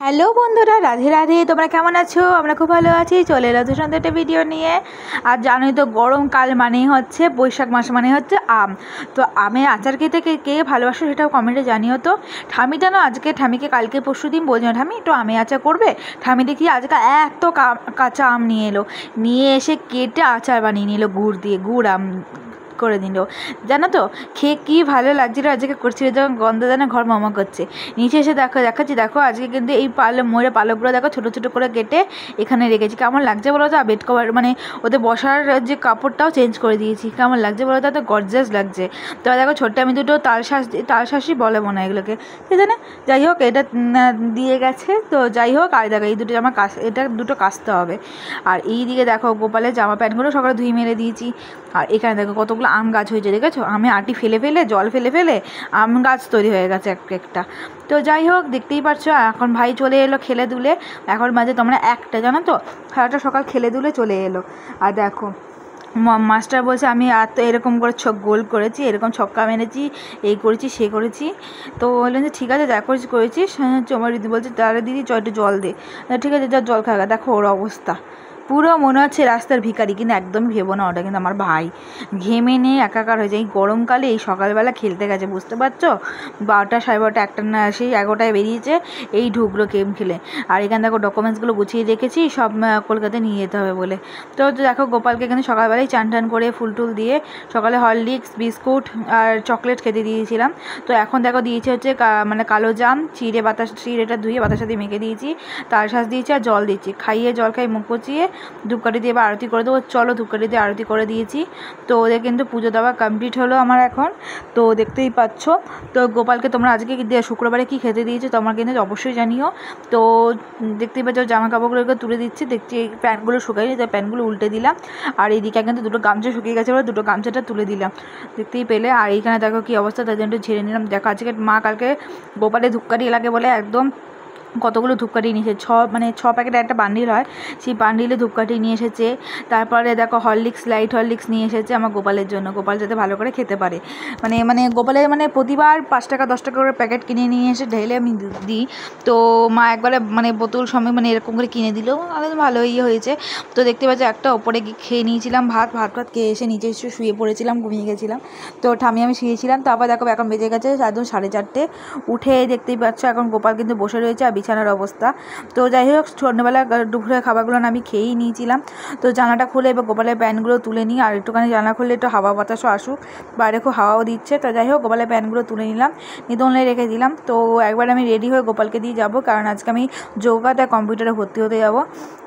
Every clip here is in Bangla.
হ্যালো বন্ধুরা, রাধে রাধে। তোমরা কেমন আছো? আমরা খুব ভালো আছি। চলে এলো তো সুন্দর একটা ভিডিও নিয়ে। আর জানোই তো গরমকাল মানেই হচ্ছে বৈশাখ মাস, মানে হচ্ছে আম। তো আমের আচার খেতে কে কে ভালোবাসো সেটাও কমেন্টে জানিও তো। ঠামিটা না আজকে, ঠামিকে কালকে পরশু দিন বলছিলাম, ঠামি একটু আমের আচার করবে। ঠামি দেখি আজকে এত কাঁচা আম নিয়ে এলো, নিয়ে এসে কেটে আচার বানিয়ে নিল গুড় দিয়ে, গুড় আম করে দিল। জানো তো খেয়ে কী ভালো লাগছিল আজকে, করছিল যখন গন্ধ দানা ঘর মামা করছে। নিচে এসে দেখাচ্ছি, দেখো আজকে কিন্তু এই ময়ূরের পালকগুলো দেখো ছোটো ছোটো করে কেটে এখানে রেখেছি। কেমন লাগছে বলো তো? বেড কভার মানে ওদের বসার যে কাপড়টাও চেঞ্জ করে দিয়েছি। কেমন লাগছে বলো তো? এত গর্জাস লাগছে। তো দেখো ছোট্ট আমি দুটো তালশাঁসই বলে মনে হয় এগুলোকে, ঠিক আছে না? যাই হোক, এটা দিয়ে গেছে। তো যাই হোক, আর দেখো এই দুটো জামা এটা দুটো কাচতে হবে। আর এই দিকে দেখো গোপালের জামা প্যান্টগুলো সকালে ধুয়ে মেরে দিয়েছি। আর এখানে দেখো কতগুলো আম গাছ হয়েছে, দেখেছো? আমি আটি ফেলে ফেলে, জল ফেলে ফেলে আম গাছ তৈরি হয়ে গেছে একটা। তো যাই হোক, দেখতেই পাচ্ছ এখন ভাই চলে এলো খেলে দুলে। এখন মাঝে তোমরা একটা, জানো তো, সারাটা সকাল খেলে দুলে চলে এলো। আর দেখো মাস্টার বলছে আমি আর তো এরকম করে গোল করেছি, এরকম ছক্কা মেরেছি, এই করেছি সে করেছি। তো বললেন যে ঠিক আছে যা করেছিস। আমার দিদি বলছে তাহলে দিদি একটু জল দে। ঠিক আছে, যা জল খাওয়া। দেখো ওর অবস্থা পুরো মনে হচ্ছে রাস্তার ভিখারি, কিন্তু একদমই ভেবো না, ওটা কিন্তু আমার ভাই। ঘেমে নিয়ে একাকার হয়ে যায় এই গরমকালে। এই সকালবেলা খেলতে গেছে, বুঝতে পারছো? 12টা, 12:30, একটা না, সেই 11টায় বেরিয়েছে, এই ঢুকলো গেম খেলে। আর এখানে দেখো ডকুমেন্টসগুলো গুছিয়ে রেখেছি সব, কলকাতায় নিয়ে যেতে হবে বলে। তো দেখো গোপালকে এখানে সকালবেলায় চান টান করে ফুল টুল দিয়ে সকালে হরলিক্স, বিস্কুট আর চকলেট খেতে দিয়েছিলাম। তো এখন দেখো দিয়েছে হচ্ছে মানে কালো জাম, চিড়েটা ধুয়ে বাতাসা দিয়ে মেখে দিয়েছি, তালশাঁস দিয়েছি আর জল দিচ্ছি। খাইয়ে জল খাই মুখ পচিয়ে ধূপকাঠি দিয়ে এবার আরতি করে দেবো। চলো, ধূপকাঠি দিয়ে আরতি করে দিয়েছি। তো ওদের কিন্তু পুজো দেওয়া কমপ্লিট হলো আমার এখন। তো দেখতেই পাচ্ছ। তো গোপালকে তোমরা আজকে শুক্রবারে কী খেতে দিয়েছো তোমরা কিন্তু অবশ্যই জানিও। তো দেখতেই পাচ্ছ জামা কাপড়গুলোকে তুলে দিচ্ছি, দেখছি এই প্যান্টগুলো শুকাইনি, তাই প্যান্টগুলো উল্টে দিলাম। আর এইদিকে কিন্তু দুটো গামছা শুকিয়ে গেছে বলে দুটো গামছাটা তুলে দিলাম, দেখতেই পেলে। আর এইখানে দেখো কী অবস্থা, তার জন্য ঝেড়ে নিলাম। দেখো আজকে মা কালকে গোপালের ধূপকাঠি লাগে বলে একদম কতগুলো ধূপকাঠি নিয়ে এসেছে, 6 প্যাকেটের একটা বান্ডিল হয়, সেই বান্ডিলে ধূপকাঠি নিয়ে এসেছে। তারপরে দেখো লাইট হরলিক্স নিয়ে এসেছে আমার গোপালের জন্য, গোপাল যাতে ভালো করে খেতে পারে। মানে গোপালের মানে প্রতিবার 5 টাকা 10 টাকা করে প্যাকেট কিনে নিয়ে এসে ঢেলে আমি দিই। তো মা একবারে মানে বোতল সময় মানে এরকম করে কিনে দিল, আমাদের ভালোই হয়েছে। তো দেখতে পাচ্ছি একটা ওপরে গিয়ে খেয়ে নিয়েছিলাম ভাত খেয়ে এসে নিচে এসে শুয়ে পড়েছিলাম, ঘুমিয়ে গেছিলাম। তো ঠামি আমি শুয়েছিলাম। তারপর দেখো এখন বেজে গেছে একদম 4:30। উঠে দেখতেই পাচ্ছ এখন গোপাল কিন্তু বসে রয়েছে আর বিছানার অবস্থা। তো যাই হোক, সন্ধ্যেবেলা দুপুরের খাবারগুলো আমি খেয়েই নিয়েছিলাম। তো জানাটা খুলে এবার গোপালের প্যান্টগুলো তুলে নিই, আর একটুখানি জানা খুললে একটু হাওয়া বাতাসও আসুক, বাইরে খুব হাওয়াও দিচ্ছে। তো যাই হোক, গোপালের প্যান্টগুলো তুলে নিলাম, নিতলে রেখে দিলাম। তো একবার আমি রেডি হয়ে গোপালকে দিয়ে যাব, কারণ আজকে আমি যোগা তার কম্পিউটারে ভর্তি হতে যাব।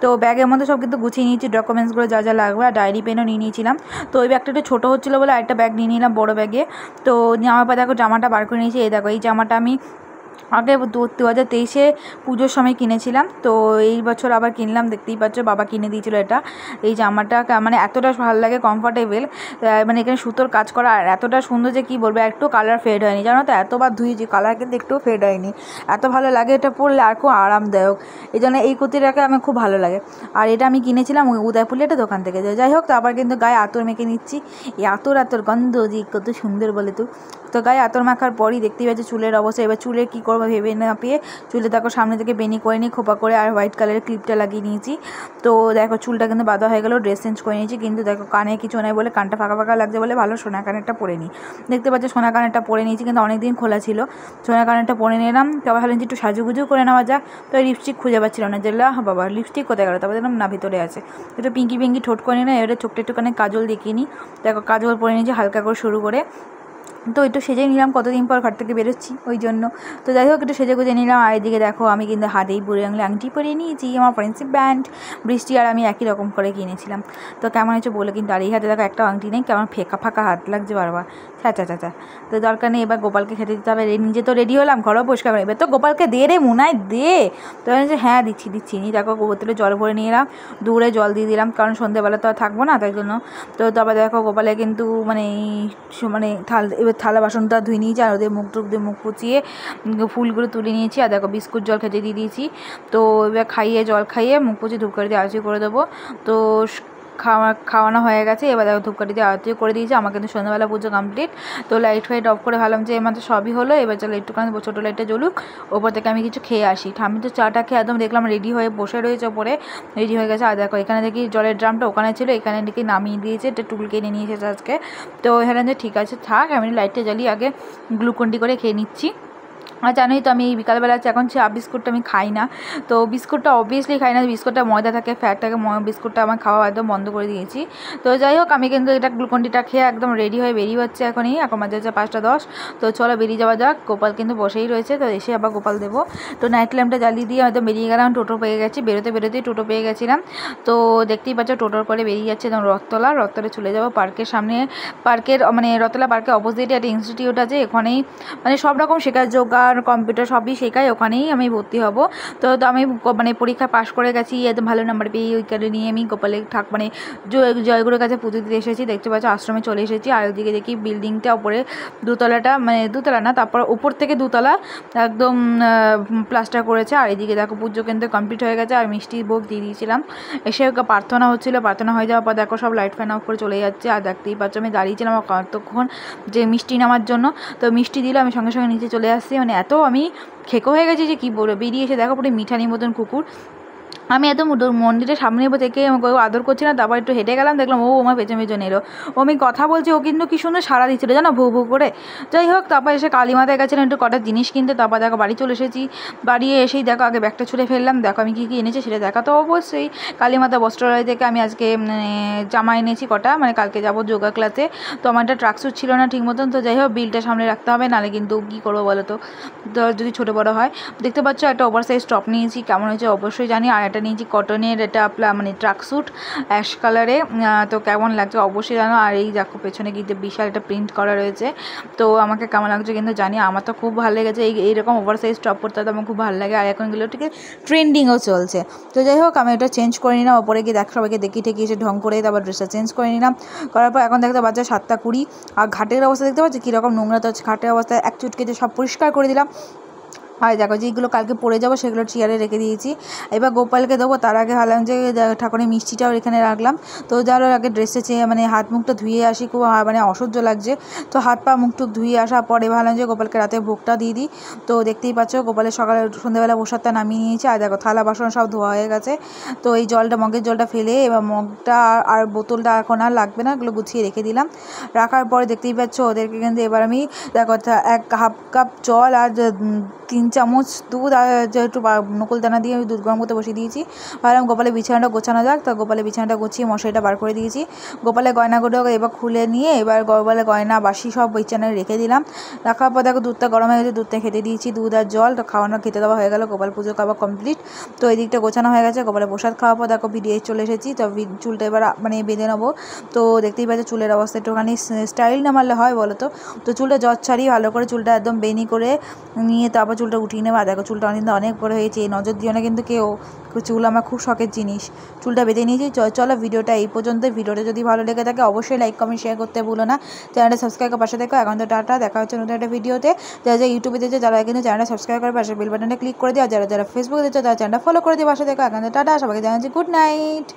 তো ব্যাগের মধ্যে সব কিন্তু গুছিয়ে নিয়েছি, ডকুমেন্টসগুলো যা যা লাগবে, আর ডায়েরি পেনও নিয়ে নিয়েছিলাম। তো ওই ব্যাগটা একটু ছোটো হচ্ছিলো বলে আরেকটা ব্যাগ নিয়ে নিলাম বড়ো ব্যাগে। তো নেওয়ার পর দেখো জামাটা বার করে নিয়েছি। এই দেখো এই জামাটা আমি আগে 2023-এ পুজোর সময় কিনেছিলাম। তো এই বছর আবার কিনলাম, দেখতেই পাচ্ছ বাবা কিনে দিয়েছিলো এটা। এই জামাটা মানে এতটা ভালো লাগে, কমফর্টেবল, মানে এখানে সুতোর কাজ করা, আর এতটা সুন্দর যে কী বলবো, একটু কালার ফেড হয়নি, জানো তো? এতবার ধুয়েছি, কালার কিন্তু একটু ফেড হয়নি। এত ভালো লাগে এটা পরলে, আর খুব আরামদায়ক। এই জন্য এই কুর্তিটাকে আমার খুব ভালো লাগে। আর এটা আমি কিনেছিলাম উদয়পুরে একটা দোকান থেকে। যাই হোক, তো আবার কিন্তু গায়ে আতর মেখে নিচ্ছি। এই আতর গন্ধ যে কত সুন্দর বলে তো। তো গায়ে আতর মাখার পরই দেখতেই পাচ্ছি চুলের অবস্থা। এবার চুলে কী করবো ভেবে না পেয়ে চুলে দেখো সামনে থেকে বেনি করে নিয়ে খোপা করে আর হোয়াইট কালারের ক্লিপটা লাগিয়ে নিয়েছি। তো দেখো চুলটা কিন্তু বাঁধা হয়ে গেলো, ড্রেস চেঞ্জ করে নিয়েছি। কিন্তু দেখো কানে কিছু নেই বলে, কানটা ফাঁকা ফাঁকা লাগছে বলে ভালো সোনা কানেরটা পরে নিই। দেখতে পাচ্ছি সোনা কানেরটা পরে নিয়েছি, কিন্তু অনেক দিন খোলা ছিল। সোনা কানেরটা পরে নিলাম। তারপর ভাবলাম যে একটু সাজুগুজু করে নেওয়া যাক। তো লিপস্টিক খুঁজে পাচ্ছিল না, যে বাবা লিপস্টিক কোথায় গেলো। তারপর দেখলাম না, ভিতরে আছে। একটু পিঙ্কি ঠোঁট করে নিই। এবারে চোখটা একটুখানি কাজল দেখিয়ে নিই। দেখো কাজল পরে নিয়েছি হালকা করে শুরু করে। তো একটু সেজে নিলাম, কতদিন পর ঘর থেকে বেরোচ্ছি ওই জন্য। তো যাই হোক, একটু সেজে গুজে নিলাম। আর এদিকে দেখো আমি কিন্তু হাতেই বুড়ি আঙুলে আংটি পরিয়ে নিয়েছি, আমার ফ্রেন্ডশিপ ব্যান্ড বৃষ্টি আর আমি একই রকম করে কিনেছিলাম। তো কেমন হয়েছে বলে, কিন্তু আর এই হাতে দেখো একটা আংটি নেই, কেমন ফাঁকা হাত লাগছে বারবার। চাচা তো দরকার নেই, এবার গোপালকে খেতে দিতে হবে। নিজে তো রেডি হলাম, ঘরও পরিষ্কার করে, এবার তো গোপালকে দে রে মুনায় দে। তো হ্যাঁ দিচ্ছি নি। দেখো বোতলে জল ভরে নিয়ে এলাম, দূরে জল দিয়ে দিলাম, কারণ সন্ধ্যেবেলা তো আর থাকবো না, তাই জন্য। তো তারপর দেখো গোপালে কিন্তু মানে এবার থালা বাসনটা ধুয়ে নিয়েছি, আর ওদের মুখ পুচিয়ে ফুলগুলো তুলে নিয়েছি। আর দেখো বিস্কুট জল খেতে দিয়ে দিয়েছি। তো এবার জল খাইয়ে মুখ পুচিয়ে ধূপকাঠি দিয়ে আরতি করে দেবো। তো খাওয়ানো হয়ে গেছে। এবার দেখো ধূপকাঠি দিয়ে আরতিও করে দিয়েছি। আমার কিন্তু সন্ধ্যাবেলা পুজো কমপ্লিট। তো লাইট ফাইট অফ করে ভাবলাম যে এর মধ্যে সবই হলো, এবার চলো একটুখানি ছোটো লাইটটা জ্বলুক, ওপর থেকে আমি কিছু খেয়ে আসি। ঠাম্মি তো চাটা খেয়ে একদম দেখলাম রেডি হয়ে বসে রয়েছে, ওপরে রেডি হয়ে গেছে। আর দেখো এখানে দেখি জলের ড্রামটা ওখানে ছিল, এখানে দেখি নামিয়ে দিয়েছে, একটা টুল কিনে নিয়ে এসেছে আজকে। তো এখানে যে ঠিক আছে থাক, আমি লাইটটা জ্বালিয়ে আগে গ্লুকন্ডি করে খেয়ে নিচ্ছি। আর জানোই তো আমি বিকালবেলা এখন চা বিস্কুটটা আমি খাই না, তো বিস্কুটটা অবভিয়াসলি খাই না, বিস্কুটটা ময়দা থাকে, ফ্যাট থাকে, বিস্কুটটা আমার খাওয়া একদম বন্ধ করে দিয়েছি। তো যাই হোক আমি কিন্তু এটা গ্লুকন্ডিটা খেয়ে একদম রেডি হয়ে বেরিয়ে হচ্ছে এখনই, এখন বাজে হচ্ছে 5:10। তো চলো বেরিয়ে যাওয়া যাক। গোপাল কিন্তু বসেই রয়েছে, তো এসে আবার গোপাল দেবো। তো নাইট ল্যাম্পটা জ্বালিয়ে দিয়ে হয়তো বেরিয়ে গেলাম, টোটো পেয়ে গেছি, বেরোতেই টোটো পেয়ে গেছিলাম। তো দেখতেই পাচ্ছ টোটোর করে বেরিয়ে যাচ্ছে একদম রথতলা চলে যাবো পার্কের সামনে। মানে রথতলা পার্কের অপোজিটে একটা ইনস্টিটিউট আছে, এখানেই মানে সব রকম শেখার যোগা কম্পিউটার সবই শেখায়, ওখানেই আমি ভর্তি হব। তো আমি মানে পরীক্ষা পাশ করে গেছি, একদম ভালো নাম্বার পেয়ে ওই কারণে নিয়ে আমি গোপালের মানে জয়গুরুর কাছে পুজো দিতে এসেছি। দেখতে পাচ্ছ আশ্রমে চলে এসেছি। আর ওইদিকে দেখি বিল্ডিংটা ওপরে দোতলাটা, মানে দোতলা না, তারপর উপর থেকে দোতলা একদম প্লাস্টার করেছে। আর এদিকে দেখো পুজো কিন্তু কমপ্লিট হয়ে গেছে, আর মিষ্টি ভোগ দিয়ে দিয়েছিলাম। এসে প্রার্থনা হচ্ছিলো, প্রার্থনা হয়ে যাওয়ার পর দেখো সব লাইট ফ্যান অফ করে চলে যাচ্ছে। আর দেখতেই পাচ্ছ আমি দাঁড়িয়েছিলাম কতক্ষণ যে মিষ্টি নেওয়ার জন্য। তো মিষ্টি দিল, আমি সঙ্গে সঙ্গে নিচে চলে আসছি। মানে এত আমি খেকো হয়ে গেছি যে কী বলবো। বেরিয়ে এসে দেখো পুরো মিঠানির মতন কুকুর। আমি এত মন্দিরের সামনে থেকে আমাকে আদর করছি না, তারপর একটু হেঁটে গেলাম, দেখলাম ও আমার পেছনে এলো। ও আমি কথা বলছি, ও কিন্তু কি সুন্দর সারা দিচ্ছিলো জানো, ভু ভু করে। যাই হোক তারপর এসে কালী মাতায় গেছিলাম একটু কটা জিনিস কিনতে, তারপর দেখো বাড়ি চলে এসেছি। বাড়ি এসেই দেখো আগে ব্যাগটা ছুঁড়ে ফেললাম, দেখো আমি কী এনেছি সেটা দেখা। তো অবশ্যই কালী মাতা বস্ত্রালয় থেকে আমি আজকে জামা এনেছি কটা, মানে কালকে যাবো যোগা ক্লাসে। তো আমার একটা ট্রাকস্যুট ছিল না ঠিক মতন। তো যাই হোক বিলটা সামনে রাখতে হবে, নাহলে কিন্তু কী করবো বলো তো যদি ছোটো বড়ো হয়। দেখতে পাচ্ছ একটা ওভার সাইজ টপ নিয়েছি, কেমন হয়েছে অবশ্যই জানি। আর একটা নিয়েছি কটনের, এটা মানে ট্রাকস্যুট অ্যাশ কালারে। তো কেমন লাগছে অবশ্যই জানো। আর এই দেখো পেছনে কিন্তু বিশাল একটা প্রিন্ট করা রয়েছে, তো আমাকে কেমন লাগছে কিন্তু জানি। আমার তো খুব ভালো লেগেছে, এইরকম ওভার সাইজ টপ পরতে তো আমার খুব ভালো লাগে। আর এখন এগুলো ঠিক ট্রেন্ডিংও চলছে। তো যাই হোক আমি এটা চেঞ্জ করে নিলাম, ওপরে গিয়ে দেখো সবাইকে দেখিয়ে এসে ঢং করে তারপর ড্রেসটা চেঞ্জ করে নিলাম। করার পর এখন দেখতে বাচ্চা 7:20। আর ঘাটের অবস্থা দেখতে পাচ্ছি কীরকম নোংরা, তো ঘাটের অবস্থা এক চুটকেতে সব পরিষ্কার করে দিলাম। আর দেখো যেগুলো কালকে পরে যাবো সেগুলো চেয়ারে রেখে দিয়েছি। এবার গোপালকে দেবো, তার আগে ভাবলাম যে ঠাকুরের মিষ্টিটাও এখানে রাখলাম। তো যার আগে ড্রেসে মানে হাত মুখটা ধুয়ে আসি, খুব মানে অসহ্য লাগছে। তো হাত পা মুখটুক ধুয়ে আসার পরে ভাবলাম যে গোপালকে রাতে ভোগটা দিয়ে দিই। তো দেখতেই পাচ্ছ গোপালের সকালে সন্ধ্যাবেলা প্রসাদটা নামিয়ে নিয়েছি। আর দেখো থালা বাসন সব ধোয়া হয়ে গেছে। তো এই মগের জলটা ফেলে এবার মগটা আর বোতলটা এখন আর লাগবে না, এগুলো গুছিয়ে রেখে দিলাম। রাখার পরে দেখতেই পাচ্ছ ওদেরকে কিন্তু এবার আমি দেখো হাফ কাপ জল আর 3 চামচ দুধ আর একটু নকুলদানা দিয়ে আমি দুধ গরম করতে বসিয়ে দিয়েছি। ভাবলাম গোপালের বিছানাটা গোছানো যাক। তো গোপালের বিছানাটা গুছিয়ে মশারিটা বার করে দিয়েছি। গোপালের গয়নাগুলো এবার খুলে নিয়ে এবার গোপালের গয়না বাসি সব বিছানায় রেখে দিলাম। রাখার পর দেখো দুধটা গরম হয়ে গেছে, দুধটা খেতে দিয়েছি, দুধ আর জল। তো খেতে দেওয়া হয়ে গেল, গোপাল পুজো খাওয়া কমপ্লিট। তো এই দিকটা গোছানো হয়ে গেছে। গোপালের প্রসাদ খাওয়ার পর দেখো ভিডিও চলে এসেছি। তো চুলটা এবার মানে বেঁধে নেবো। তো দেখতেই পাচ্ছ চুলের অবস্থা একটুখানি স্টাইল না মারলে হয় বলো তো। তো চুলটা ছাড়িয়ে ভালো করে চুলটা একদম বেনি করে নিয়ে তারপর চুলটা উঠিয়ে নেবো। দেখো চুলটা অনেক বড় হয়েছে, নজর দিও না কিন্তু কেউ। চুল আমার খুব শখের জিনিস। চুলটা বেঁধে নিয়েছি। চলো ভিডিওটা এই পর্যন্ত। ভিডিওটা যদি ভালো লেগে থাকে অবশ্যই লাইক কমেন্ট শেয়ার করতে ভুলো না। চ্যানেলটা সাবস্ক্রাইব করে পাশে দেখো। এখন তো টাটা, দেখা হচ্ছে নতুন একটা ভিডিওতে। যারা ইউটিউবে দিচ্ছে যারা কিন্তু চ্যানেলটা সাবস্ক্রাইব করে পাশে বেল বাটনটা ক্লিক করে দিও। আর যারা ফেসবুকে দিচ্ছে তারা চ্যানেলটা ফলো করে দিয়ে পাশে দেখো। এখন তো টাটা, সবাইকে জানাচ্ছি গুড নাইট।